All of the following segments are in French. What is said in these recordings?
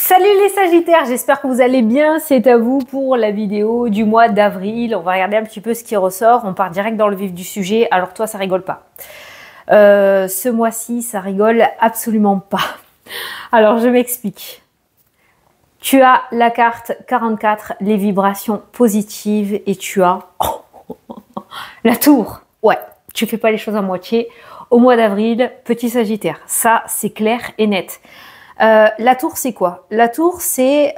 Salut les Sagittaires, j'espère que vous allez bien. C'est à vous pour la vidéo du mois d'avril. On va regarder un petit peu ce qui ressort. On part direct dans le vif du sujet. Alors toi, ça rigole pas. Ce mois-ci, ça rigole absolument pas. Alors je m'explique. Tu as la carte 44, les vibrations positives, et tu as la tour. Ouais, tu fais pas les choses à moitié. Au mois d'avril, petit Sagittaire, ça c'est clair et net. La tour, c'est quoi? La tour, c'est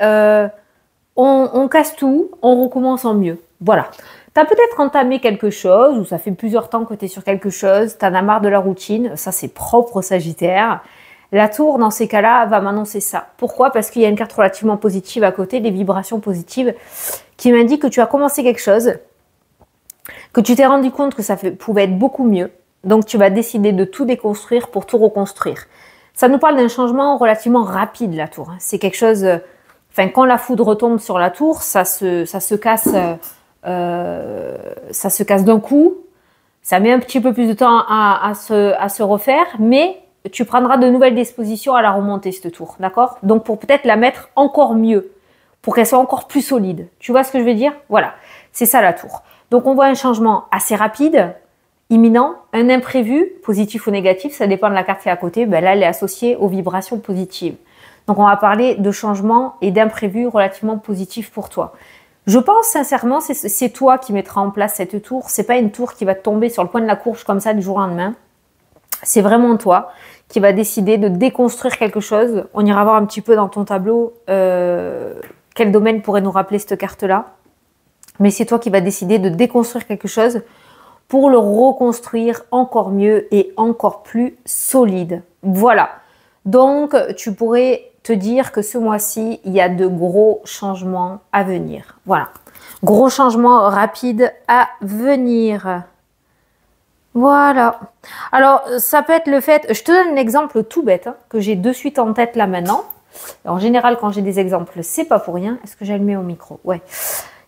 on casse tout, on recommence en mieux. Voilà. Tu as peut-être entamé quelque chose, ou ça fait plusieurs temps que tu es sur quelque chose, tu en as marre de la routine, ça c'est propre au Sagittaire. La tour, dans ces cas-là, va m'annoncer ça. Pourquoi? Parce qu'il y a une carte relativement positive à côté, des vibrations positives, qui m'indiquent que tu as commencé quelque chose, que tu t'es rendu compte que ça pouvait être beaucoup mieux, donc tu vas décider de tout déconstruire pour tout reconstruire. Ça nous parle d'un changement relativement rapide, la tour. C'est quelque chose... quand la foudre retombe sur la tour, ça se casse d'un coup. Ça met un petit peu plus de temps à se refaire, mais tu prendras de nouvelles dispositions à la remonter, cette tour. D'accord? Donc, pour peut-être la mettre encore mieux, pour qu'elle soit encore plus solide. Tu vois ce que je veux dire? Voilà, c'est ça la tour. Donc, on voit un changement assez rapide, imminent, un imprévu, positif ou négatif, ça dépend de la carte qui est à côté. Ben là, elle est associée aux vibrations positives. Donc, on va parler de changements et d'imprévus relativement positifs pour toi. Je pense sincèrement, c'est toi qui mettras en place cette tour. C'est pas une tour qui va tomber sur le coin de la courge comme ça du jour au lendemain. C'est vraiment toi qui va décider de déconstruire quelque chose. On ira voir un petit peu dans ton tableau quel domaine pourrait nous rappeler cette carte-là. Mais c'est toi qui va décider de déconstruire quelque chose pour le reconstruire encore mieux et encore plus solide. Voilà. Donc, tu pourrais te dire que ce mois-ci, il y a de gros changements à venir. Voilà. Gros changements rapides à venir. Voilà. Alors, ça peut être le fait... Je te donne un exemple tout bête, que j'ai de suite en tête là maintenant. En général, quand j'ai des exemples, c'est pas pour rien. Est-ce que j'ai allumé au micro? Ouais.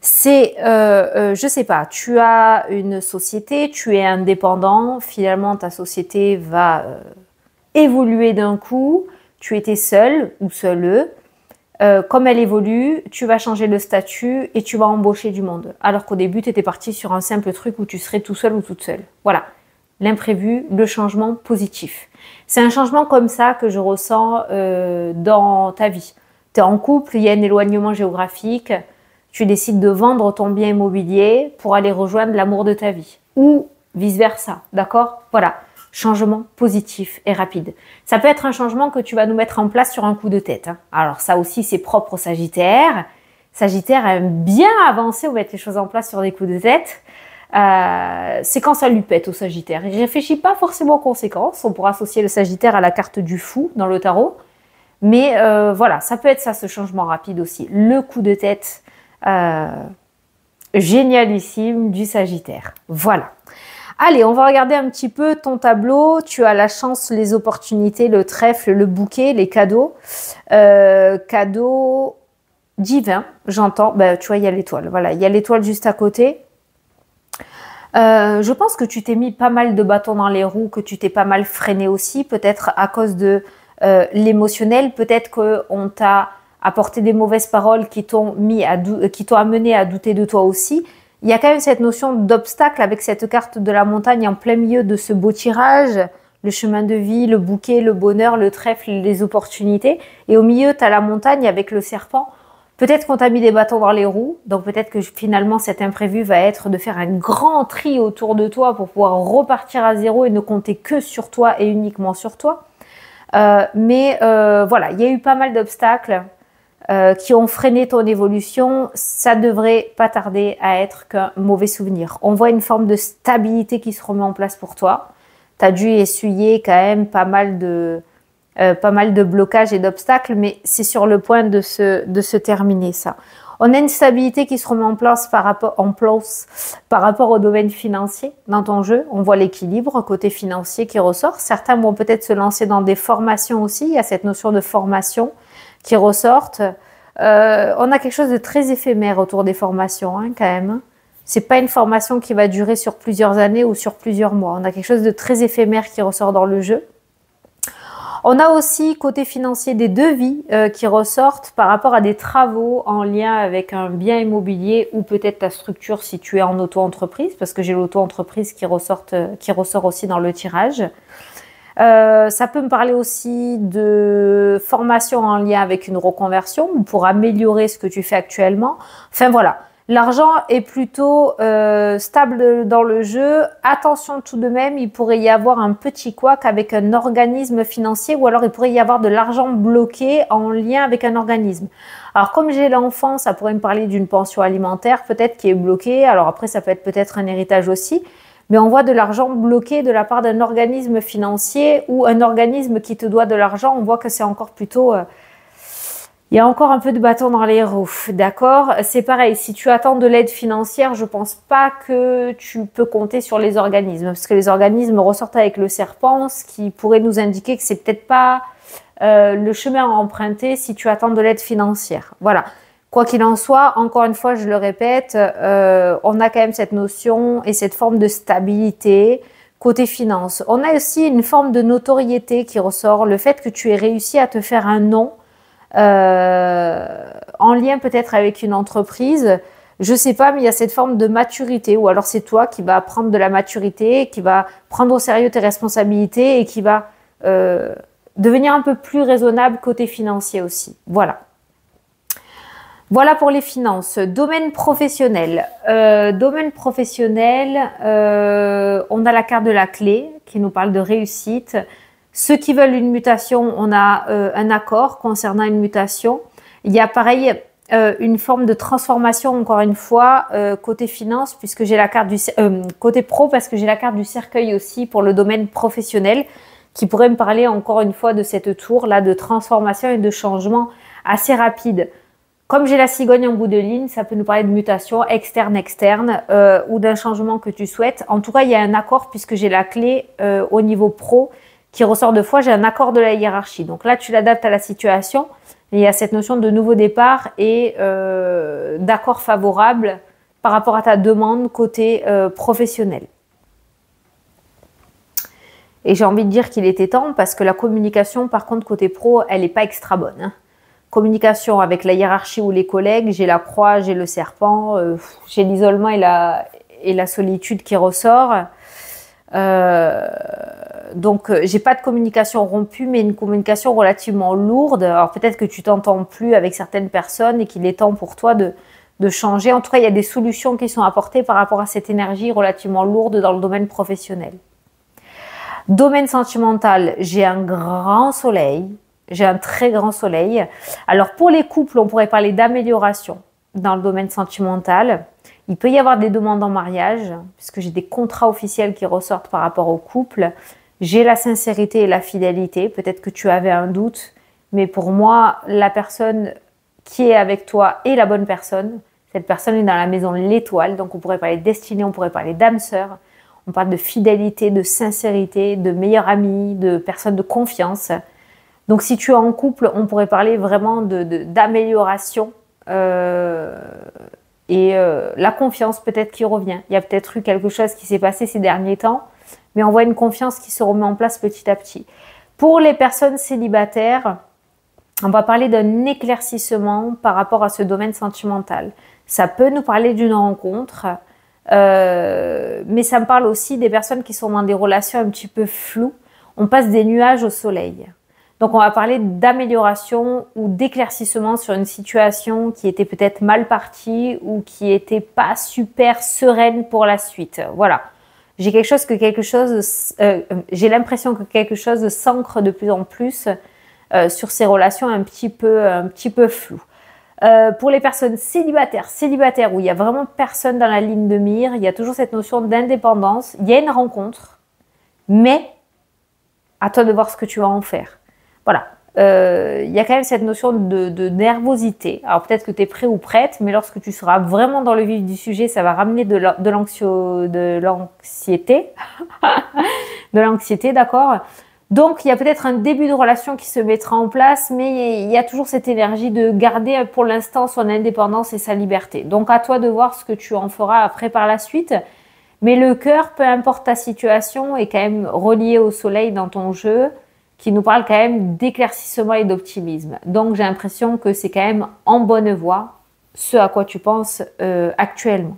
C'est, je sais pas, tu as une société, tu es indépendant, finalement ta société va évoluer d'un coup, tu étais seul ou seule, comme elle évolue, tu vas changer le statut et tu vas embaucher du monde. Alors qu'au début, tu étais parti sur un simple truc où tu serais tout seul ou toute seule. Voilà, l'imprévu, le changement positif. C'est un changement comme ça que je ressens dans ta vie. Tu es en couple, il y a un éloignement géographique, tu décides de vendre ton bien immobilier pour aller rejoindre l'amour de ta vie. Ou vice-versa, d'accord? Voilà, changement positif et rapide. Ça peut être un changement que tu vas nous mettre en place sur un coup de tête. Alors ça aussi, c'est propre au Sagittaire. Sagittaire aime bien avancer ou mettre les choses en place sur des coups de tête. C'est quand ça lui pète au Sagittaire. Il ne réfléchit pas forcément aux conséquences. On pourra associer le Sagittaire à la carte du fou dans le tarot. Mais voilà, ça peut être ça, ce changement rapide aussi. Le coup de tête génialissime du Sagittaire. Voilà. Allez, on va regarder un petit peu ton tableau. Tu as la chance, les opportunités, le trèfle, le bouquet, les cadeaux. Cadeaux divins, j'entends. Ben, tu vois, il y a l'étoile. Voilà, il y a l'étoile juste à côté. Je pense que tu t'es mis pas mal de bâtons dans les roues, que tu t'es pas mal freiné aussi, peut-être à cause de l'émotionnel. Peut-être qu'on t'a apporter des mauvaises paroles qui t'ont amené à douter de toi aussi. Il y a quand même cette notion d'obstacle avec cette carte de la montagne en plein milieu de ce beau tirage, le chemin de vie, le bouquet, le bonheur, le trèfle, les opportunités. Et au milieu, tu as la montagne avec le serpent. Peut-être qu'on t'a mis des bâtons dans les roues, donc peut-être que finalement cet imprévu va être de faire un grand tri autour de toi pour pouvoir repartir à zéro et ne compter que sur toi et uniquement sur toi. Voilà, il y a eu pas mal d'obstacles qui ont freiné ton évolution. Ça devrait pas tarder à être qu'un mauvais souvenir. On voit une forme de stabilité qui se remet en place pour toi. Tu as dû essuyer quand même pas mal de blocages et d'obstacles, mais c'est sur le point de se terminer ça. On a une stabilité qui se remet en place par rapport au domaine financier dans ton jeu. On voit l'équilibre côté financier qui ressort. Certains vont peut-être se lancer dans des formations aussi. Il y a cette notion de formation qui ressortent. On a quelque chose de très éphémère autour des formations, quand même. C'est pas une formation qui va durer sur plusieurs années ou sur plusieurs mois. On a quelque chose de très éphémère qui ressort dans le jeu. On a aussi côté financier des devis qui ressortent par rapport à des travaux en lien avec un bien immobilier ou peut-être ta structure si tu es en auto-entreprise, parce que j'ai l'auto-entreprise qui ressort aussi dans le tirage. Ça peut me parler aussi de formation en lien avec une reconversion ou pour améliorer ce que tu fais actuellement. Enfin voilà, l'argent est plutôt stable dans le jeu. Attention tout de même, il pourrait y avoir un petit couac avec un organisme financier ou alors il pourrait y avoir de l'argent bloqué en lien avec un organisme. Alors comme j'ai l'enfant, ça pourrait me parler d'une pension alimentaire peut-être qui est bloquée. Alors après, ça peut être peut-être un héritage aussi. Mais on voit de l'argent bloqué de la part d'un organisme financier ou un organisme qui te doit de l'argent. On voit que c'est encore plutôt... il y a encore un peu de bâton dans les roues, d'accord? C'est pareil, si tu attends de l'aide financière, je pense pas que tu peux compter sur les organismes. Parce que les organismes ressortent avec le serpent, ce qui pourrait nous indiquer que c'est peut-être pas le chemin à emprunter si tu attends de l'aide financière. Voilà. Quoi qu'il en soit, encore une fois, je le répète, on a quand même cette notion et cette forme de stabilité côté finance. On a aussi une forme de notoriété qui ressort, le fait que tu aies réussi à te faire un nom en lien peut-être avec une entreprise. Je sais pas, mais il y a cette forme de maturité ou alors c'est toi qui vas prendre de la maturité, qui va prendre au sérieux tes responsabilités et qui va devenir un peu plus raisonnable côté financier aussi. Voilà. Voilà pour les finances. Domaine professionnel. Domaine professionnel, on a la carte de la clé qui nous parle de réussite. Ceux qui veulent une mutation, on a un accord concernant une mutation. Il y a pareil une forme de transformation encore une fois côté finance puisque j'ai la carte du côté pro parce que j'ai la carte du cercueil aussi pour le domaine professionnel qui pourrait me parler encore une fois de cette tour là de transformation et de changement assez rapide. Comme j'ai la cigogne en bout de ligne, ça peut nous parler de mutation externe ou d'un changement que tu souhaites. En tout cas, il y a un accord puisque j'ai la clé au niveau pro qui ressort deux fois. J'ai un accord de la hiérarchie. Donc là, tu l'adaptes à la situation. Il y a cette notion de nouveau départ et d'accord favorable par rapport à ta demande côté professionnel. Et j'ai envie de dire qu'il était temps parce que la communication, par contre, côté pro, elle n'est pas extra bonne. Hein. Communication avec la hiérarchie ou les collègues, j'ai la croix, j'ai le serpent, j'ai l'isolement et la solitude qui ressort. Donc, j'ai pas de communication rompue, mais une communication relativement lourde. Alors, peut-être que tu t'entends plus avec certaines personnes et qu'il est temps pour toi de changer. En tout cas, il y a des solutions qui sont apportées par rapport à cette énergie relativement lourde dans le domaine professionnel. Domaine sentimental, j'ai un grand soleil. J'ai un très grand soleil. Alors pour les couples, on pourrait parler d'amélioration dans le domaine sentimental. Il peut y avoir des demandes en mariage, puisque j'ai des contrats officiels qui ressortent par rapport au couple. J'ai la sincérité et la fidélité. Peut-être que tu avais un doute, mais pour moi, la personne qui est avec toi est la bonne personne. Cette personne est dans la maison de l'étoile, donc on pourrait parler de destinée, on pourrait parler d'âme sœur. On parle de fidélité, de sincérité, de meilleure amie, de personne de confiance. Donc, si tu es en couple, on pourrait parler vraiment d'amélioration et la confiance peut-être qui revient. Il y a peut-être eu quelque chose qui s'est passé ces derniers temps, mais on voit une confiance qui se remet en place petit à petit. Pour les personnes célibataires, on va parler d'un éclaircissement par rapport à ce domaine sentimental. Ça peut nous parler d'une rencontre, mais ça me parle aussi des personnes qui sont dans des relations un petit peu floues. On passe des nuages au soleil. Donc, on va parler d'amélioration ou d'éclaircissement sur une situation qui était peut-être mal partie ou qui n'était pas super sereine pour la suite. Voilà. J'ai l'impression que quelque chose s'ancre de plus en plus sur ces relations un petit peu floues. Pour les personnes célibataires où il y a vraiment personne dans la ligne de mire, il y a toujours cette notion d'indépendance. Il y a une rencontre, mais à toi de voir ce que tu vas en faire. Voilà, il y a quand même cette notion de nervosité. Alors peut-être que tu es prêt ou prête, mais lorsque tu seras vraiment dans le vif du sujet, ça va ramener de l'anxiété. De l'anxiété, d'accord. Donc il y a peut-être un début de relation qui se mettra en place, mais il y a toujours cette énergie de garder pour l'instant son indépendance et sa liberté. Donc à toi de voir ce que tu en feras après par la suite. Mais le cœur, peu importe ta situation, est quand même relié au soleil dans ton jeu, qui nous parle quand même d'éclaircissement et d'optimisme. Donc, j'ai l'impression que c'est quand même en bonne voie, ce à quoi tu penses actuellement.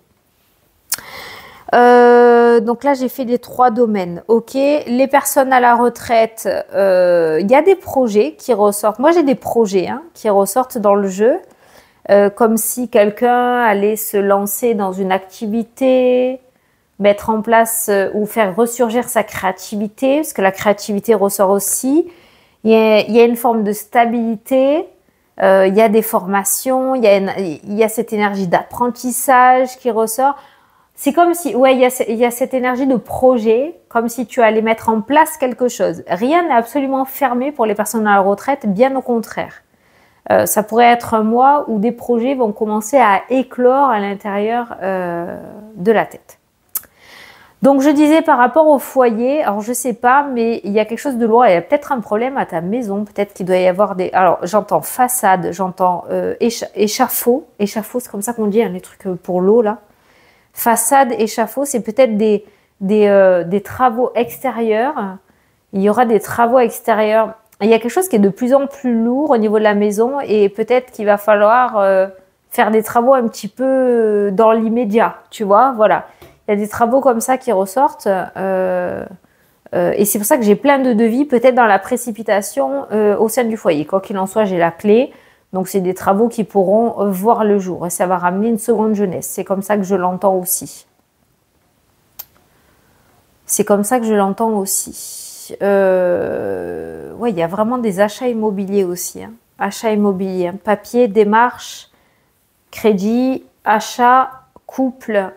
Donc là, j'ai fait les 3 domaines. Ok, les personnes à la retraite, il y a des projets qui ressortent. Moi, j'ai des projets qui ressortent dans le jeu, comme si quelqu'un allait se lancer dans une activité, mettre en place ou faire ressurgir sa créativité, parce que la créativité ressort aussi. Il y a une forme de stabilité. Il y a des formations, il y a cette énergie d'apprentissage qui ressort. C'est comme si, ouais, il y a cette énergie de projet, comme si tu allais mettre en place quelque chose. Rien n'est absolument fermé pour les personnes à la retraite, bien au contraire. Ça pourrait être un mois où des projets vont commencer à éclore à l'intérieur de la tête. Donc, je disais par rapport au foyer, alors je sais pas, mais il y a quelque chose de lourd. Il y a peut-être un problème à ta maison, peut-être qu'il doit y avoir des... Alors, j'entends façade, j'entends échafaud. Échafaud, c'est comme ça qu'on dit, les trucs pour l'eau, là. Façade, échafaud, c'est peut-être des travaux extérieurs. Il y aura des travaux extérieurs. Il y a quelque chose qui est de plus en plus lourd au niveau de la maison et peut-être qu'il va falloir faire des travaux un petit peu dans l'immédiat, tu vois, voilà. Il y a des travaux comme ça qui ressortent et c'est pour ça que j'ai plein de devis, peut-être dans la précipitation au sein du foyer. Quoi qu'il en soit, j'ai la clé. Donc, c'est des travaux qui pourront voir le jour et ça va ramener une seconde jeunesse. C'est comme ça que je l'entends aussi. C'est comme ça que je l'entends aussi. Ouais, il y a vraiment des achats immobiliers aussi. Achats immobiliers, papier, démarche, crédit, achat, couple,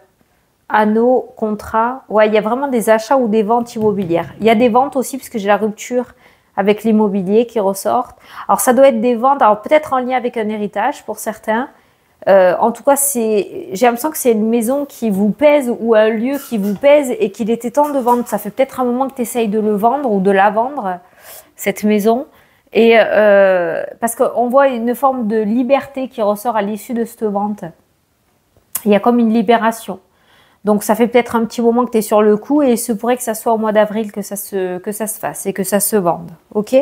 anneau, contrat. Ouais, il y a vraiment des achats ou des ventes immobilières. Il y a des ventes aussi parce que j'ai la rupture avec l'immobilier qui ressortent. Alors, ça doit être des ventes, alors peut-être en lien avec un héritage pour certains. En tout cas, j'ai l'impression que c'est une maison qui vous pèse ou un lieu qui vous pèse et qu'il était temps de vendre. Ça fait peut-être un moment que tu essayes de le vendre ou de la vendre, cette maison. Et parce qu'on voit une forme de liberté qui ressort à l'issue de cette vente. Il y a comme une libération. Donc, ça fait peut-être un petit moment que tu es sur le coup et il se pourrait que ça soit au mois d'avril que ça se fasse et que ça se vende. Ok ?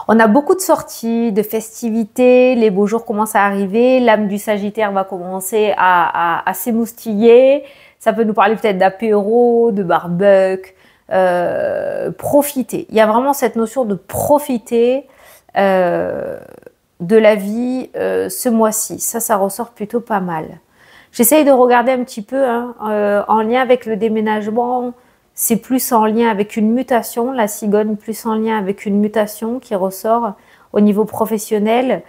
On a beaucoup de sorties, de festivités, les beaux jours commencent à arriver, l'âme du Sagittaire va commencer à s'émoustiller. Ça peut nous parler peut-être d'apéro, de barbecue, profiter. Il y a vraiment cette notion de profiter de la vie ce mois-ci. Ça ressort plutôt pas mal. J'essaye de regarder un petit peu en lien avec le déménagement. C'est plus en lien avec une mutation, la cigogne plus en lien avec une mutation qui ressort au niveau professionnel.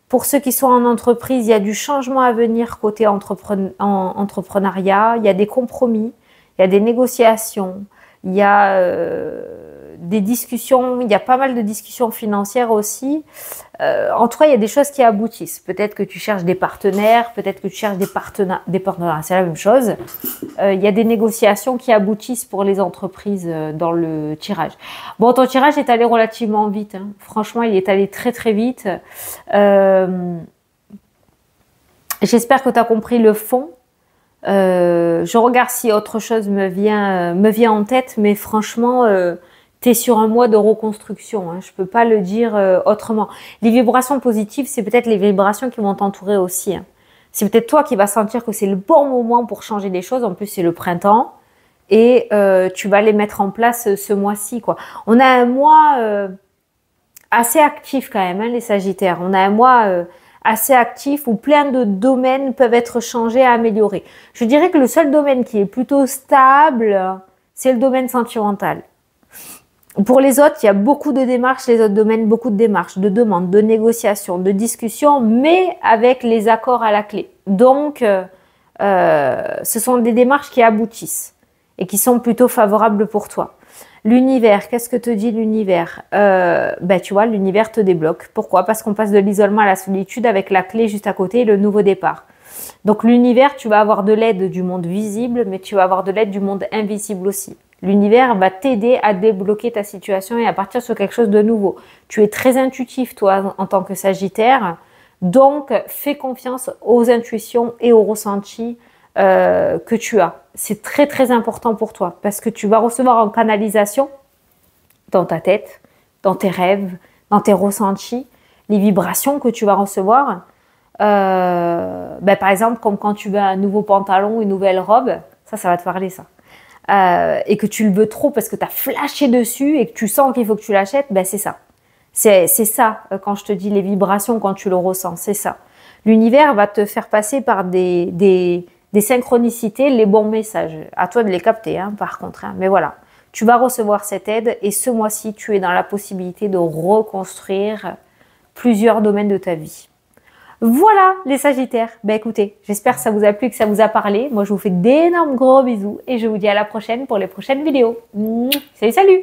Pour ceux qui sont en entreprise, il y a du changement à venir côté entrepreneuriat. Il y a des compromis, il y a des négociations, il y a des discussions, il y a pas mal de discussions financières aussi. En tout cas, il y a des choses qui aboutissent. Peut-être que tu cherches des partenaires, peut-être que tu cherches des partenaires, c'est la même chose. Il y a des négociations qui aboutissent pour les entreprises dans le tirage. Bon, ton tirage est allé relativement vite. Franchement, il est allé très très vite. J'espère que tu as compris le fond. Je regarde si autre chose me vient en tête, mais franchement... tu es sur un mois de reconstruction, je ne peux pas le dire autrement. Les vibrations positives, c'est peut-être les vibrations qui vont t'entourer aussi. C'est peut-être toi qui vas sentir que c'est le bon moment pour changer des choses. En plus, c'est le printemps et tu vas les mettre en place ce mois-ci, quoi. On a un mois assez actif quand même, les Sagittaires. On a un mois assez actif où plein de domaines peuvent être changés, améliorés. Je dirais que le seul domaine qui est plutôt stable, c'est le domaine sentimental. Pour les autres, il y a beaucoup de démarches, les autres domaines, beaucoup de démarches, de demandes, de négociations, de discussions, mais avec les accords à la clé. Donc, ce sont des démarches qui aboutissent et qui sont plutôt favorables pour toi. L'univers, qu'est-ce que te dit l'univers ? Tu vois, l'univers te débloque. Pourquoi ? Parce qu'on passe de l'isolement à la solitude avec la clé juste à côté et le nouveau départ. Donc l'univers, tu vas avoir de l'aide du monde visible, mais tu vas avoir de l'aide du monde invisible aussi. L'univers va t'aider à débloquer ta situation et à partir sur quelque chose de nouveau. Tu es très intuitif, toi, en tant que Sagittaire. Donc, fais confiance aux intuitions et aux ressentis que tu as. C'est très, très important pour toi parce que tu vas recevoir en canalisation dans ta tête, dans tes rêves, dans tes ressentis, les vibrations que tu vas recevoir. Par exemple, comme quand tu veux un nouveau pantalon, une nouvelle robe, ça va te parler ça. Et que tu le veux trop parce que tu as flashé dessus et que tu sens qu'il faut que tu l'achètes, c'est ça. C'est ça, quand je te dis les vibrations, quand tu le ressens, c'est ça. L'univers va te faire passer par des synchronicités, les bons messages. À toi de les capter, hein, par contre. Hein. Mais voilà, tu vas recevoir cette aide et ce mois-ci, tu es dans la possibilité de reconstruire plusieurs domaines de ta vie. Voilà les Sagittaires. Écoutez, j'espère que ça vous a plu, que ça vous a parlé. Moi, je vous fais d'énormes gros bisous et je vous dis à la prochaine pour les prochaines vidéos. Salut, salut!